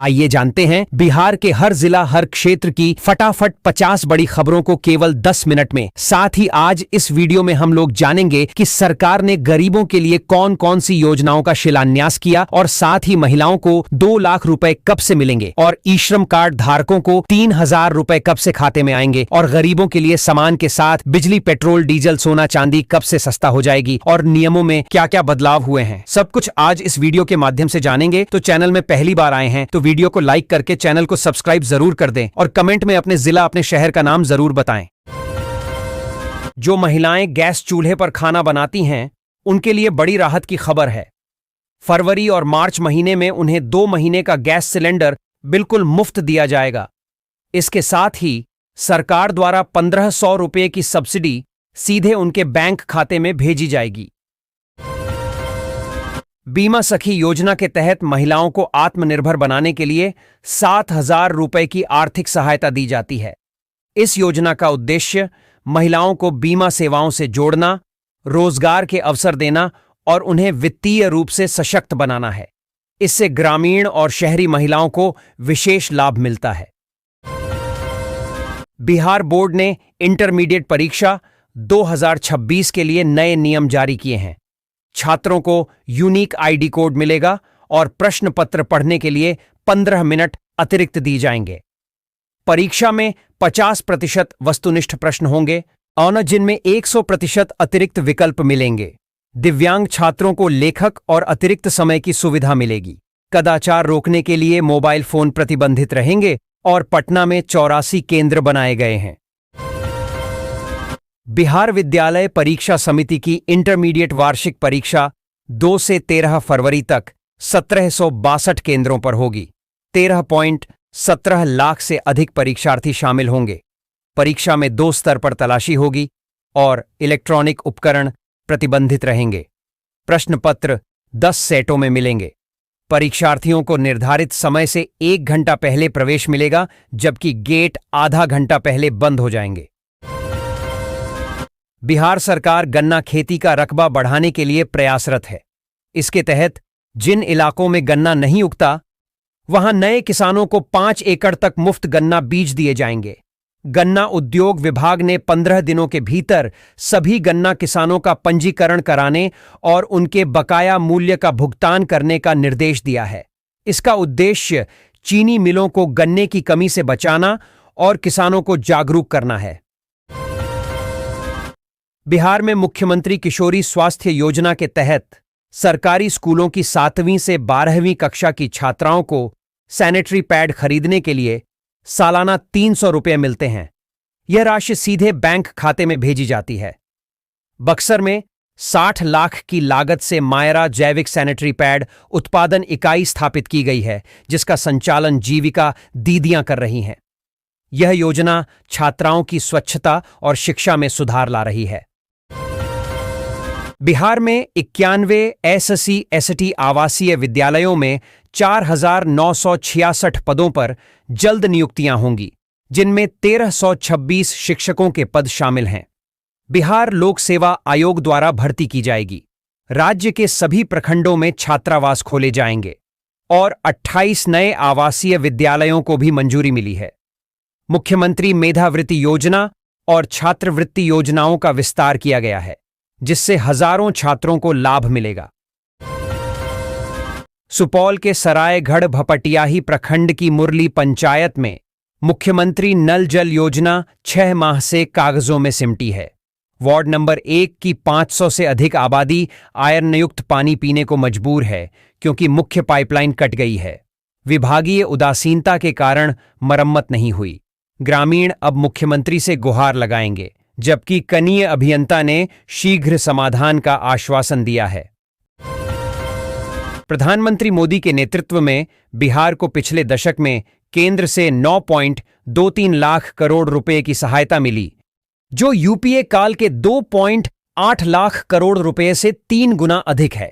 आइए जानते हैं बिहार के हर जिला हर क्षेत्र की फटाफट 50 बड़ी खबरों को केवल 10 मिनट में। साथ ही आज इस वीडियो में हम लोग जानेंगे कि सरकार ने गरीबों के लिए कौन कौन सी योजनाओं का शिलान्यास किया और साथ ही महिलाओं को 2 लाख रुपए कब से मिलेंगे और ई श्रम कार्ड धारकों को 3,000 रुपए कब से खाते में आएंगे और गरीबों के लिए सामान के साथ बिजली, पेट्रोल, डीजल, सोना, चांदी कब से सस्ता हो जाएगी और नियमों में क्या क्या बदलाव हुए हैं। सब कुछ आज इस वीडियो के माध्यम से जानेंगे। तो चैनल में पहली बार आए हैं तो वीडियो को लाइक करके चैनल को सब्सक्राइब जरूर कर दें और कमेंट में अपने जिला, अपने शहर का नाम जरूर बताएं। जो महिलाएं गैस चूल्हे पर खाना बनाती हैं उनके लिए बड़ी राहत की खबर है। फरवरी और मार्च महीने में उन्हें 2 महीने का गैस सिलेंडर बिल्कुल मुफ्त दिया जाएगा। इसके साथ ही सरकार द्वारा 1,500 रुपये की सब्सिडी सीधे उनके बैंक खाते में भेजी जाएगी। बीमा सखी योजना के तहत महिलाओं को आत्मनिर्भर बनाने के लिए 7,000 रुपये की आर्थिक सहायता दी जाती है। इस योजना का उद्देश्य महिलाओं को बीमा सेवाओं से जोड़ना, रोजगार के अवसर देना और उन्हें वित्तीय रूप से सशक्त बनाना है। इससे ग्रामीण और शहरी महिलाओं को विशेष लाभ मिलता है। बिहार बोर्ड ने इंटरमीडिएट परीक्षा 2026 के लिए नए नियम जारी किए हैं। छात्रों को यूनिक आईडी कोड मिलेगा और प्रश्न पत्र पढ़ने के लिए 15 मिनट अतिरिक्त दी जाएंगे। परीक्षा में 50% वस्तुनिष्ठ प्रश्न होंगे और जिनमें 100% अतिरिक्त विकल्प मिलेंगे। दिव्यांग छात्रों को लेखक और अतिरिक्त समय की सुविधा मिलेगी। कदाचार रोकने के लिए मोबाइल फोन प्रतिबंधित रहेंगे और पटना में 84 केंद्र बनाए गए हैं। बिहार विद्यालय परीक्षा समिति की इंटरमीडिएट वार्षिक परीक्षा 2 से 13 फरवरी तक 1762 केंद्रों पर होगी। 13.17 लाख से अधिक परीक्षार्थी शामिल होंगे। परीक्षा में 2 स्तर पर तलाशी होगी और इलेक्ट्रॉनिक उपकरण प्रतिबंधित रहेंगे। प्रश्न पत्र 10 सेटों में मिलेंगे। परीक्षार्थियों को निर्धारित समय से 1 घंटा पहले प्रवेश मिलेगा, जबकि गेट आधा घंटा पहले बंद हो जाएंगे। बिहार सरकार गन्ना खेती का रकबा बढ़ाने के लिए प्रयासरत है। इसके तहत जिन इलाकों में गन्ना नहीं उगता वहां नए किसानों को 5 एकड़ तक मुफ्त गन्ना बीज दिए जाएंगे। गन्ना उद्योग विभाग ने 15 दिनों के भीतर सभी गन्ना किसानों का पंजीकरण कराने और उनके बकाया मूल्य का भुगतान करने का निर्देश दिया है। इसका उद्देश्य चीनी मिलों को गन्ने की कमी से बचाना और किसानों को जागरूक करना है। बिहार में मुख्यमंत्री किशोरी स्वास्थ्य योजना के तहत सरकारी स्कूलों की 7वीं से 12वीं कक्षा की छात्राओं को सैनिटरी पैड खरीदने के लिए सालाना 300 रुपये मिलते हैं। यह राशि सीधे बैंक खाते में भेजी जाती है। बक्सर में 60 लाख की लागत से मायरा जैविक सैनिटरी पैड उत्पादन इकाई स्थापित की गई है, जिसका संचालन जीविका दीदियां कर रही हैं। यह योजना छात्राओं की स्वच्छता और शिक्षा में सुधार ला रही है। बिहार में 91 SC/ST आवासीय विद्यालयों में 4,966 पदों पर जल्द नियुक्तियां होंगी, जिनमें 1,326 शिक्षकों के पद शामिल हैं। बिहार लोक सेवा आयोग द्वारा भर्ती की जाएगी। राज्य के सभी प्रखंडों में छात्रावास खोले जाएंगे और 28 नए आवासीय विद्यालयों को भी मंजूरी मिली है। मुख्यमंत्री मेधावृत्ति योजना और छात्रवृत्ति योजनाओं का विस्तार किया गया है, जिससे हजारों छात्रों को लाभ मिलेगा। सुपौल के सरायगढ़ भपटियाही प्रखंड की मुरली पंचायत में मुख्यमंत्री नल जल योजना 6 माह से कागजों में सिमटी है। वार्ड नंबर 1 की 500 से अधिक आबादी आयरन युक्त पानी पीने को मजबूर है, क्योंकि मुख्य पाइपलाइन कट गई है। विभागीय उदासीनता के कारण मरम्मत नहीं हुई। ग्रामीण अब मुख्यमंत्री से गुहार लगाएंगे, जबकि कनीय अभियंता ने शीघ्र समाधान का आश्वासन दिया है। प्रधानमंत्री मोदी के नेतृत्व में बिहार को पिछले दशक में केंद्र से 9.23 लाख करोड़ रुपए की सहायता मिली, जो यूपीए काल के 2.8 लाख करोड़ रुपए से 3 गुना अधिक है।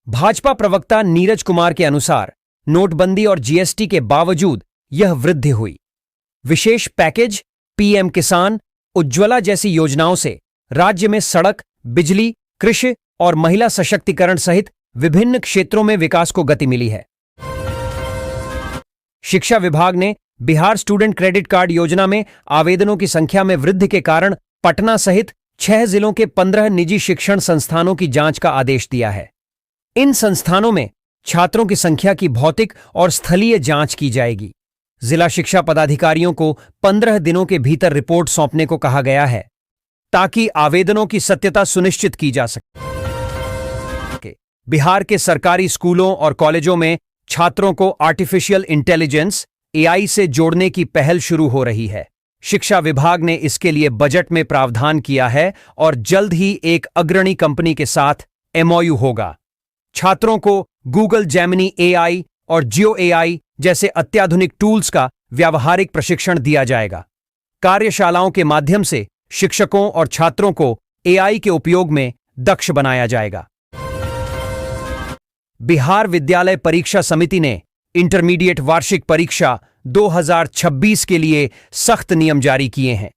भाजपा प्रवक्ता नीरज कुमार के अनुसार नोटबंदी और जीएसटी के बावजूद यह वृद्धि हुई। विशेष पैकेज, पीएम किसान, उज्ज्वला जैसी योजनाओं से राज्य में सड़क, बिजली, कृषि और महिला सशक्तिकरण सहित विभिन्न क्षेत्रों में विकास को गति मिली है। शिक्षा विभाग ने बिहार स्टूडेंट क्रेडिट कार्ड योजना में आवेदनों की संख्या में वृद्धि के कारण पटना सहित 6 जिलों के 15 निजी शिक्षण संस्थानों की जांच का आदेश दिया है। इन संस्थानों में छात्रों की संख्या की भौतिक और स्थलीय जांच की जाएगी। जिला शिक्षा पदाधिकारियों को 15 दिनों के भीतर रिपोर्ट सौंपने को कहा गया है ताकि आवेदनों की सत्यता सुनिश्चित की जा सके। बिहार के सरकारी स्कूलों और कॉलेजों में छात्रों को आर्टिफिशियल इंटेलिजेंस AI से जोड़ने की पहल शुरू हो रही है। शिक्षा विभाग ने इसके लिए बजट में प्रावधान किया है और जल्द ही एक अग्रणी कंपनी के साथ MOU होगा। छात्रों को गूगल जेमिनी AI और जियो AI जैसे अत्याधुनिक टूल्स का व्यावहारिक प्रशिक्षण दिया जाएगा। कार्यशालाओं के माध्यम से शिक्षकों और छात्रों को AI के उपयोग में दक्ष बनाया जाएगा। बिहार विद्यालय परीक्षा समिति ने इंटरमीडिएट वार्षिक परीक्षा 2026 के लिए सख्त नियम जारी किए हैं।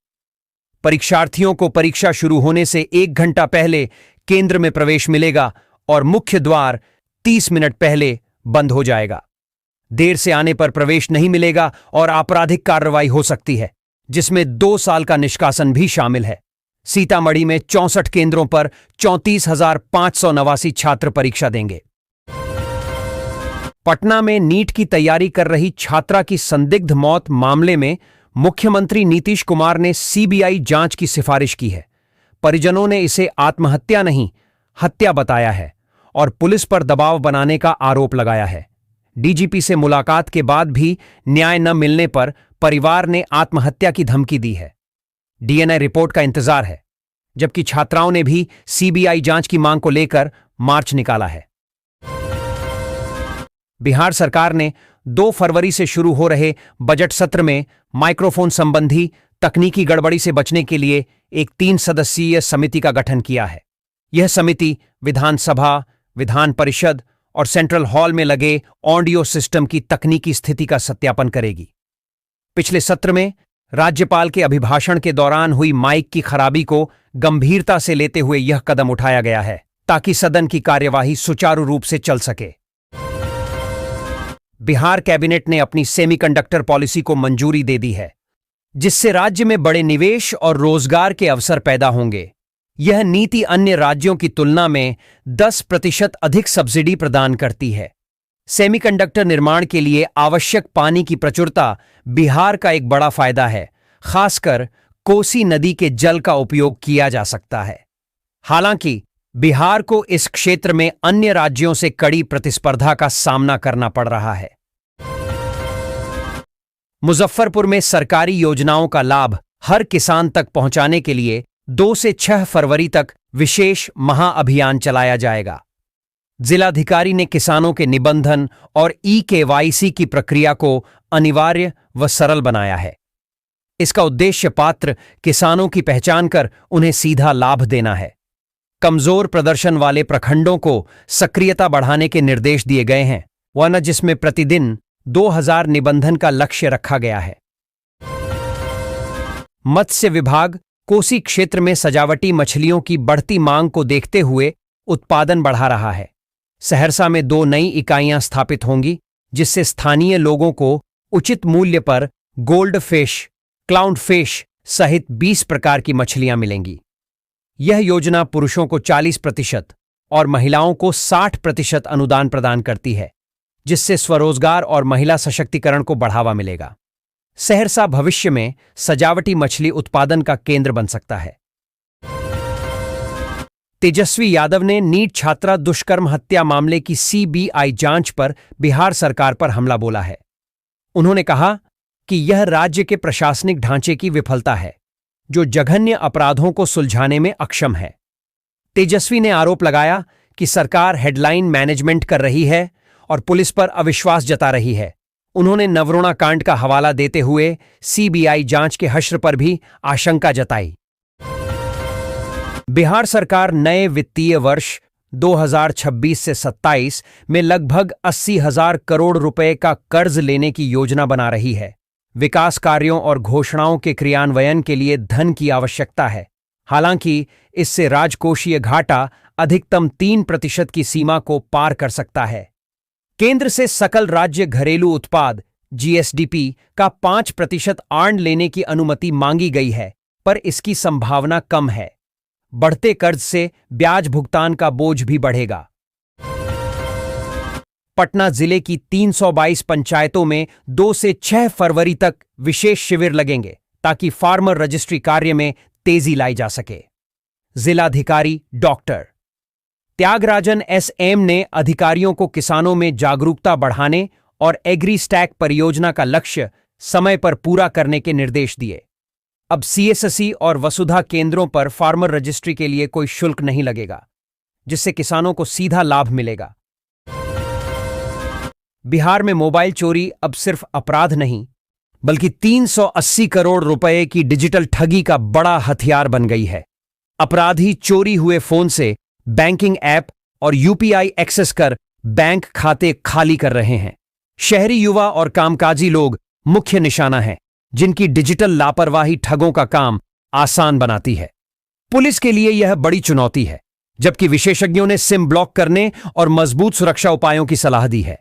परीक्षार्थियों को परीक्षा शुरू होने से 1 घंटा पहले केंद्र में प्रवेश मिलेगा और मुख्य द्वार 30 मिनट पहले बंद हो जाएगा। देर से आने पर प्रवेश नहीं मिलेगा और आपराधिक कार्रवाई हो सकती है, जिसमें 2 साल का निष्कासन भी शामिल है। सीतामढ़ी में 64 केंद्रों पर 34,589 छात्र परीक्षा देंगे। पटना में नीट की तैयारी कर रही छात्रा की संदिग्ध मौत मामले में मुख्यमंत्री नीतीश कुमार ने CBI जांच की सिफारिश की है। परिजनों ने इसे आत्महत्या नहीं, हत्या बताया है और पुलिस पर दबाव बनाने का आरोप लगाया है। DGP से मुलाकात के बाद भी न्याय न मिलने पर परिवार ने आत्महत्या की धमकी दी है। DNA रिपोर्ट का इंतजार है, जबकि छात्राओं ने भी CBI जांच की मांग को लेकर मार्च निकाला है। बिहार सरकार ने 2 फरवरी से शुरू हो रहे बजट सत्र में माइक्रोफोन संबंधी तकनीकी गड़बड़ी से बचने के लिए एक 3 सदस्यीय समिति का गठन किया है। यह समिति विधानसभा, विधान परिषद और सेंट्रल हॉल में लगे ऑडियो सिस्टम की तकनीकी स्थिति का सत्यापन करेगी। पिछले सत्र में राज्यपाल के अभिभाषण के दौरान हुई माइक की खराबी को गंभीरता से लेते हुए यह कदम उठाया गया है ताकि सदन की कार्यवाही सुचारू रूप से चल सके। बिहार कैबिनेट ने अपनी सेमीकंडक्टर पॉलिसी को मंजूरी दे दी है, जिससे राज्य में बड़े निवेश और रोजगार के अवसर पैदा होंगे। यह नीति अन्य राज्यों की तुलना में 10% अधिक सब्सिडी प्रदान करती है। सेमीकंडक्टर निर्माण के लिए आवश्यक पानी की प्रचुरता बिहार का एक बड़ा फायदा है। खासकर कोसी नदी के जल का उपयोग किया जा सकता है। हालांकि बिहार को इस क्षेत्र में अन्य राज्यों से कड़ी प्रतिस्पर्धा का सामना करना पड़ रहा है। मुजफ्फरपुर में सरकारी योजनाओं का लाभ हर किसान तक पहुंचाने के लिए 2 से 6 फरवरी तक विशेष महाअभियान चलाया जाएगा। जिलाधिकारी ने किसानों के निबंधन और eKYC की प्रक्रिया को अनिवार्य व सरल बनाया है। इसका उद्देश्य पात्र किसानों की पहचान कर उन्हें सीधा लाभ देना है। कमजोर प्रदर्शन वाले प्रखंडों को सक्रियता बढ़ाने के निर्देश दिए गए हैं, वरना जिसमें प्रतिदिन 2000 निबंधन का लक्ष्य रखा गया है। मत्स्य विभाग कोसी क्षेत्र में सजावटी मछलियों की बढ़ती मांग को देखते हुए उत्पादन बढ़ा रहा है। सहरसा में 2 नई इकाइयां स्थापित होंगी, जिससे स्थानीय लोगों को उचित मूल्य पर गोल्ड फिश, क्लाउन फिश सहित 20 प्रकार की मछलियां मिलेंगी। यह योजना पुरुषों को 40% और महिलाओं को 60% अनुदान प्रदान करती है, जिससे स्वरोजगार और महिला सशक्तिकरण को बढ़ावा मिलेगा। सहरसा भविष्य में सजावटी मछली उत्पादन का केंद्र बन सकता है। तेजस्वी यादव ने नीट छात्रा दुष्कर्म हत्या मामले की CBI जांच पर बिहार सरकार पर हमला बोला है। उन्होंने कहा कि यह राज्य के प्रशासनिक ढांचे की विफलता है, जो जघन्य अपराधों को सुलझाने में अक्षम है। तेजस्वी ने आरोप लगाया कि सरकार हेडलाइन मैनेजमेंट कर रही है और पुलिस पर अविश्वास जता रही है। उन्होंने नवरुणा कांड का हवाला देते हुए CBI जांच के हश्र पर भी आशंका जताई। बिहार सरकार नए वित्तीय वर्ष 2026 से 27 में लगभग 80,000 करोड़ रुपए का कर्ज लेने की योजना बना रही है। विकास कार्यों और घोषणाओं के क्रियान्वयन के लिए धन की आवश्यकता है। हालांकि इससे राजकोषीय घाटा अधिकतम 3% की सीमा को पार कर सकता है। केंद्र से सकल राज्य घरेलू उत्पाद जीएसडीपी का 5% आर्न लेने की अनुमति मांगी गई है, पर इसकी संभावना कम है। बढ़ते कर्ज से ब्याज भुगतान का बोझ भी बढ़ेगा। पटना जिले की 322 पंचायतों में 2 से 6 फरवरी तक विशेष शिविर लगेंगे ताकि फार्मर रजिस्ट्री कार्य में तेजी लाई जा सके। जिलाधिकारी डॉक्टर त्यागराजन एसएम ने अधिकारियों को किसानों में जागरूकता बढ़ाने और एग्री स्टैक परियोजना का लक्ष्य समय पर पूरा करने के निर्देश दिए। अब सीएससी और वसुधा केंद्रों पर फार्मर रजिस्ट्री के लिए कोई शुल्क नहीं लगेगा, जिससे किसानों को सीधा लाभ मिलेगा। बिहार में मोबाइल चोरी अब सिर्फ अपराध नहीं, बल्कि 380 करोड़ रुपए की डिजिटल ठगी का बड़ा हथियार बन गई है। अपराधी चोरी हुए फोन से बैंकिंग ऐप और यूपीआई एक्सेस कर बैंक खाते खाली कर रहे हैं। शहरी युवा और कामकाजी लोग मुख्य निशाना हैं, जिनकी डिजिटल लापरवाही ठगों का काम आसान बनाती है। पुलिस के लिए यह बड़ी चुनौती है, जबकि विशेषज्ञों ने सिम ब्लॉक करने और मजबूत सुरक्षा उपायों की सलाह दी है।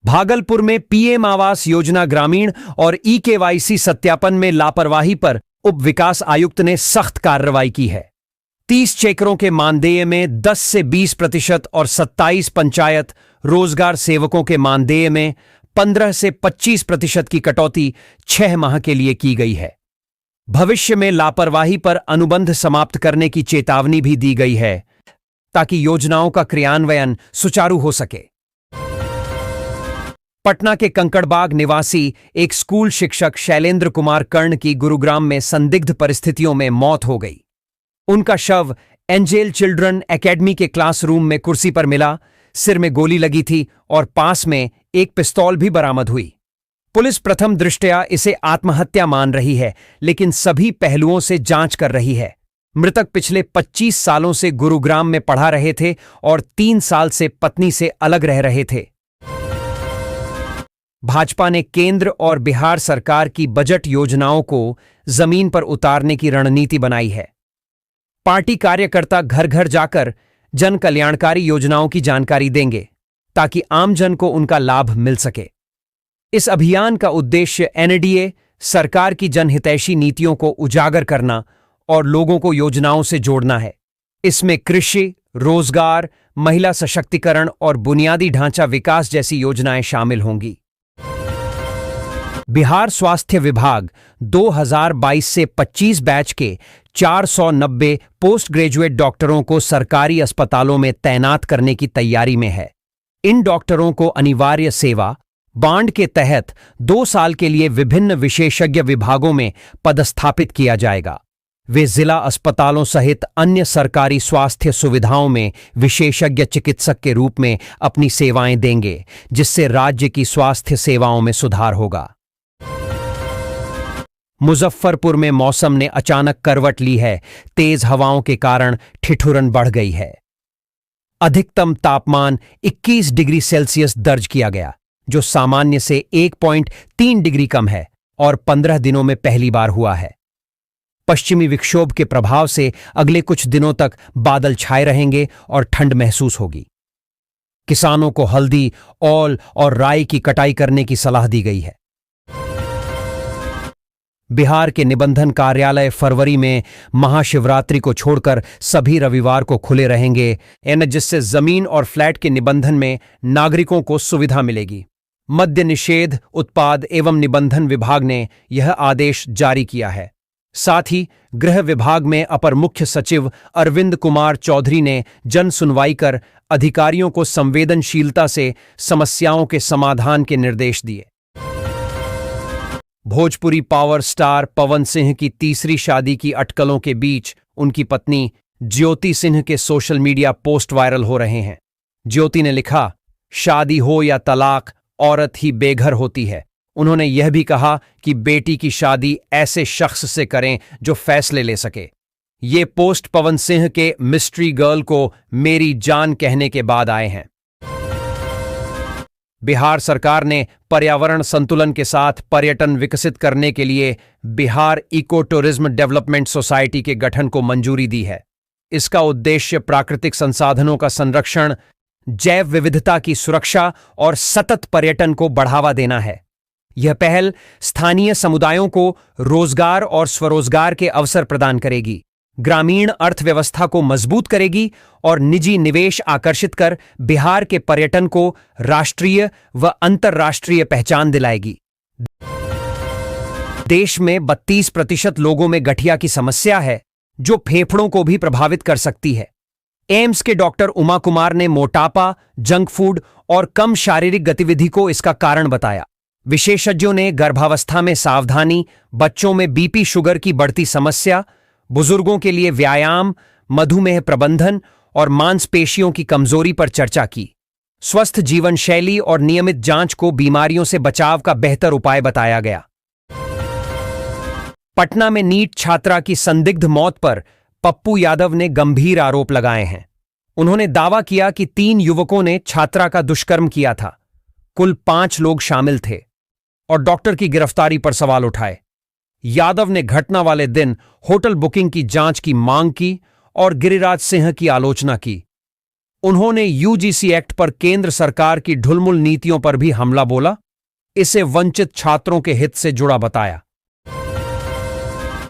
भागलपुर में पीएम आवास योजना ग्रामीण और ईकेवाईसी सत्यापन में लापरवाही पर उप विकास आयुक्त ने सख्त कार्रवाई की है। 30 चेकरों के मानदेय में 10 से 20% और 27 पंचायत रोजगार सेवकों के मानदेय में 15 से 25% की कटौती 6 माह के लिए की गई है। भविष्य में लापरवाही पर अनुबंध समाप्त करने की चेतावनी भी दी गई है, ताकि योजनाओं का क्रियान्वयन सुचारू हो सके। पटना के कंकड़बाग निवासी एक स्कूल शिक्षक शैलेंद्र कुमार कर्ण की गुरुग्राम में संदिग्ध परिस्थितियों में मौत हो गई। उनका शव एंजेल चिल्ड्रन एकेडमी के क्लासरूम में कुर्सी पर मिला। सिर में गोली लगी थी और पास में एक पिस्तौल भी बरामद हुई। पुलिस प्रथम दृष्टया इसे आत्महत्या मान रही है, लेकिन सभी पहलुओं से जांच कर रही है। मृतक पिछले 25 सालों से गुरुग्राम में पढ़ा रहे थे और 3 साल से पत्नी से अलग रह रहे थे। भाजपा ने केंद्र और बिहार सरकार की बजट योजनाओं को जमीन पर उतारने की रणनीति बनाई है। पार्टी कार्यकर्ता घर घर जाकर जन कल्याणकारी योजनाओं की जानकारी देंगे, ताकि आमजन को उनका लाभ मिल सके। इस अभियान का उद्देश्य एनडीए सरकार की जनहितैषी नीतियों को उजागर करना और लोगों को योजनाओं से जोड़ना है। इसमें कृषि, रोजगार, महिला सशक्तिकरण और बुनियादी ढांचा विकास जैसी योजनाएं शामिल होंगी। बिहार स्वास्थ्य विभाग 2022 से 25 बैच के 490 पोस्ट ग्रेजुएट डॉक्टरों को सरकारी अस्पतालों में तैनात करने की तैयारी में है। इन डॉक्टरों को अनिवार्य सेवा बांड के तहत 2 साल के लिए विभिन्न विशेषज्ञ विभागों में पदस्थापित किया जाएगा। वे जिला अस्पतालों सहित अन्य सरकारी स्वास्थ्य सुविधाओं में विशेषज्ञ चिकित्सक के रूप में अपनी सेवाएं देंगे, जिससे राज्य की स्वास्थ्य सेवाओं में सुधार होगा। मुजफ्फरपुर में मौसम ने अचानक करवट ली है। तेज हवाओं के कारण ठिठुरन बढ़ गई है। अधिकतम तापमान 21 डिग्री सेल्सियस दर्ज किया गया, जो सामान्य से 1.3 डिग्री कम है और 15 दिनों में पहली बार हुआ है। पश्चिमी विक्षोभ के प्रभाव से अगले कुछ दिनों तक बादल छाए रहेंगे और ठंड महसूस होगी। किसानों को हल्दी, ओल और राई की कटाई करने की सलाह दी गई है। बिहार के निबंधन कार्यालय फरवरी में महाशिवरात्रि को छोड़कर सभी रविवार को खुले रहेंगे, जिससे जमीन और फ्लैट के निबंधन में नागरिकों को सुविधा मिलेगी। मद्य निषेध, उत्पाद एवं निबंधन विभाग ने यह आदेश जारी किया है। साथ ही गृह विभाग में अपर मुख्य सचिव अरविंद कुमार चौधरी ने जन सुनवाई कर अधिकारियों को संवेदनशीलता से समस्याओं के समाधान के निर्देश दिए। भोजपुरी पावर स्टार पवन सिंह की तीसरी शादी की अटकलों के बीच उनकी पत्नी ज्योति सिंह के सोशल मीडिया पोस्ट वायरल हो रहे हैं। ज्योति ने लिखा, शादी हो या तलाक, औरत ही बेघर होती है। उन्होंने यह भी कहा कि बेटी की शादी ऐसे शख्स से करें जो फैसले ले सके। ये पोस्ट पवन सिंह के मिस्ट्री गर्ल को मेरी जान कहने के बाद आए हैं। बिहार सरकार ने पर्यावरण संतुलन के साथ पर्यटन विकसित करने के लिए Bihar eco tourism development society के गठन को मंजूरी दी है। इसका उद्देश्य प्राकृतिक संसाधनों का संरक्षण, जैव विविधता की सुरक्षा और सतत पर्यटन को बढ़ावा देना है। यह पहल स्थानीय समुदायों को रोजगार और स्वरोजगार के अवसर प्रदान करेगी, ग्रामीण अर्थव्यवस्था को मजबूत करेगी और निजी निवेश आकर्षित कर बिहार के पर्यटन को राष्ट्रीय व अंतर्राष्ट्रीय पहचान दिलाएगी। देश में 32% लोगों में गठिया की समस्या है, जो फेफड़ों को भी प्रभावित कर सकती है। एम्स के डॉक्टर उमा कुमार ने मोटापा, जंक फूड और कम शारीरिक गतिविधि को इसका कारण बताया। विशेषज्ञों ने गर्भावस्था में सावधानी, बच्चों में बीपी शुगर की बढ़ती समस्या, बुजुर्गों के लिए व्यायाम, मधुमेह प्रबंधन और मांसपेशियों की कमजोरी पर चर्चा की। स्वस्थ जीवन शैली और नियमित जांच को बीमारियों से बचाव का बेहतर उपाय बताया गया। पटना में नीट छात्रा की संदिग्ध मौत पर पप्पू यादव ने गंभीर आरोप लगाए हैं। उन्होंने दावा किया कि 3 युवकों ने छात्रा का दुष्कर्म किया था। कुल 5 लोग शामिल थे और डॉक्टर की गिरफ्तारी पर सवाल उठाए। यादव ने घटना वाले दिन होटल बुकिंग की जांच की मांग की और गिरिराज सिंह की आलोचना की। उन्होंने यूजीसी एक्ट पर केंद्र सरकार की ढुलमुल नीतियों पर भी हमला बोला। इसे वंचित छात्रों के हित से जुड़ा बताया।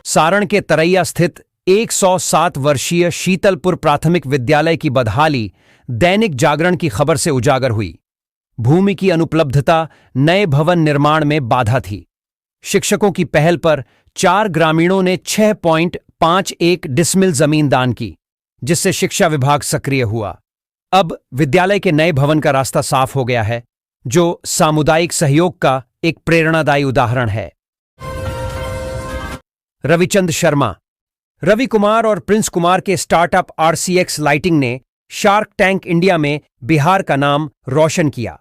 सारण के तरैया स्थित 107 वर्षीय शीतलपुर प्राथमिक विद्यालय की बदहाली दैनिक जागरण की खबर से उजागर हुई। भूमि की अनुपलब्धता नए भवन निर्माण में बाधा थी। शिक्षकों की पहल पर 4 ग्रामीणों ने 6.51 डिसमिल जमीन दान की, जिससे शिक्षा विभाग सक्रिय हुआ। अब विद्यालय के नए भवन का रास्ता साफ हो गया है, जो सामुदायिक सहयोग का एक प्रेरणादायी उदाहरण है। रविचंद शर्मा, रवि कुमार और प्रिंस कुमार के स्टार्टअप RCX लाइटिंग ने शार्क टैंक इंडिया में बिहार का नाम रोशन किया।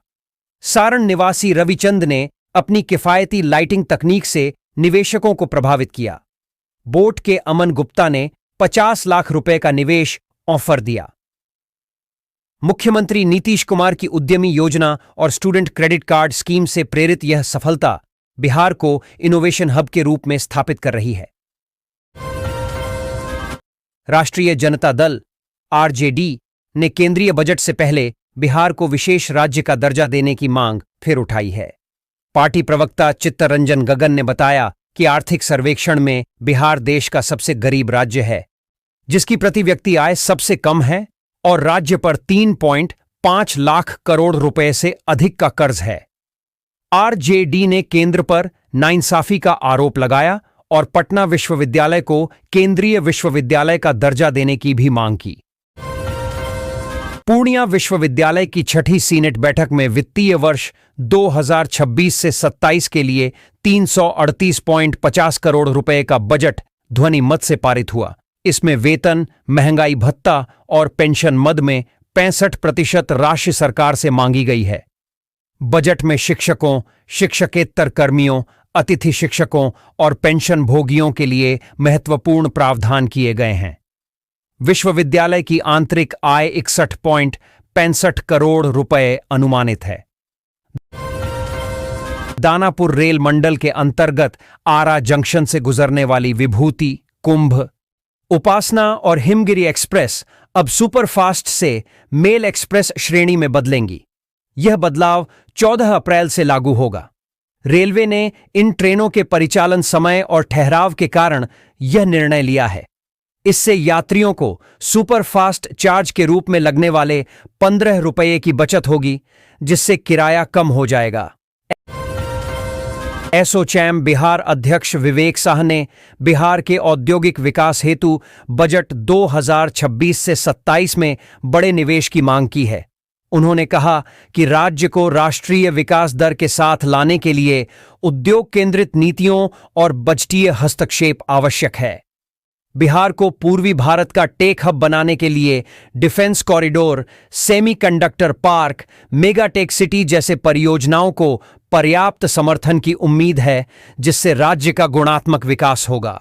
सारण निवासी रविचंद ने अपनी किफायती लाइटिंग तकनीक से निवेशकों को प्रभावित किया। बोट के अमन गुप्ता ने 50 लाख रुपए का निवेश ऑफर दिया। मुख्यमंत्री नीतीश कुमार की उद्यमी योजना और स्टूडेंट क्रेडिट कार्ड स्कीम से प्रेरित यह सफलता बिहार को इनोवेशन हब के रूप में स्थापित कर रही है। राष्ट्रीय जनता दल RJD ने केंद्रीय बजट से पहले बिहार को विशेष राज्य का दर्जा देने की मांग फिर उठाई है। पार्टी प्रवक्ता चित्तरंजन गगन ने बताया कि आर्थिक सर्वेक्षण में बिहार देश का सबसे गरीब राज्य है, जिसकी प्रति व्यक्ति आय सबसे कम है और राज्य पर 3.5 लाख करोड़ रुपए से अधिक का कर्ज है। RJD ने केंद्र पर नाइंसाफी का आरोप लगाया और पटना विश्वविद्यालय को केंद्रीय विश्वविद्यालय का दर्जा देने की भी मांग की। पूर्णिया विश्वविद्यालय की 6ठी सीनेट बैठक में वित्तीय वर्ष 2026 से 27 के लिए 338.50 करोड़ रुपए का बजट ध्वनि मत से पारित हुआ। इसमें वेतन, महंगाई भत्ता और पेंशन मद में 65% राशि सरकार से मांगी गई है। बजट में शिक्षकों, शिक्षकेतर कर्मियों, अतिथि शिक्षकों और पेंशन भोगियों के लिए महत्वपूर्ण प्रावधान किए गए हैं। विश्वविद्यालय की आंतरिक आय 61.65 करोड़ रुपए अनुमानित है। दानापुर रेल मंडल के अंतर्गत आरा जंक्शन से गुजरने वाली विभूति, कुंभ, उपासना और हिमगिरी एक्सप्रेस अब सुपरफास्ट से मेल एक्सप्रेस श्रेणी में बदलेंगी। यह बदलाव 14 अप्रैल से लागू होगा। रेलवे ने इन ट्रेनों के परिचालन समय और ठहराव के कारण यह निर्णय लिया है। इससे यात्रियों को सुपरफास्ट चार्ज के रूप में लगने वाले 15 रुपये की बचत होगी, जिससे किराया कम हो जाएगा। एसोचैम बिहार अध्यक्ष विवेक साह ने बिहार के औद्योगिक विकास हेतु बजट 2026 से 27 में बड़े निवेश की मांग की है। उन्होंने कहा कि राज्य को राष्ट्रीय विकास दर के साथ लाने के लिए उद्योग केंद्रित नीतियों और बजटीय हस्तक्षेप आवश्यक है। बिहार को पूर्वी भारत का टेक हब बनाने के लिए defence corridor, semiconductor park, megatech city जैसे परियोजनाओं को पर्याप्त समर्थन की उम्मीद है, जिससे राज्य का गुणात्मक विकास होगा।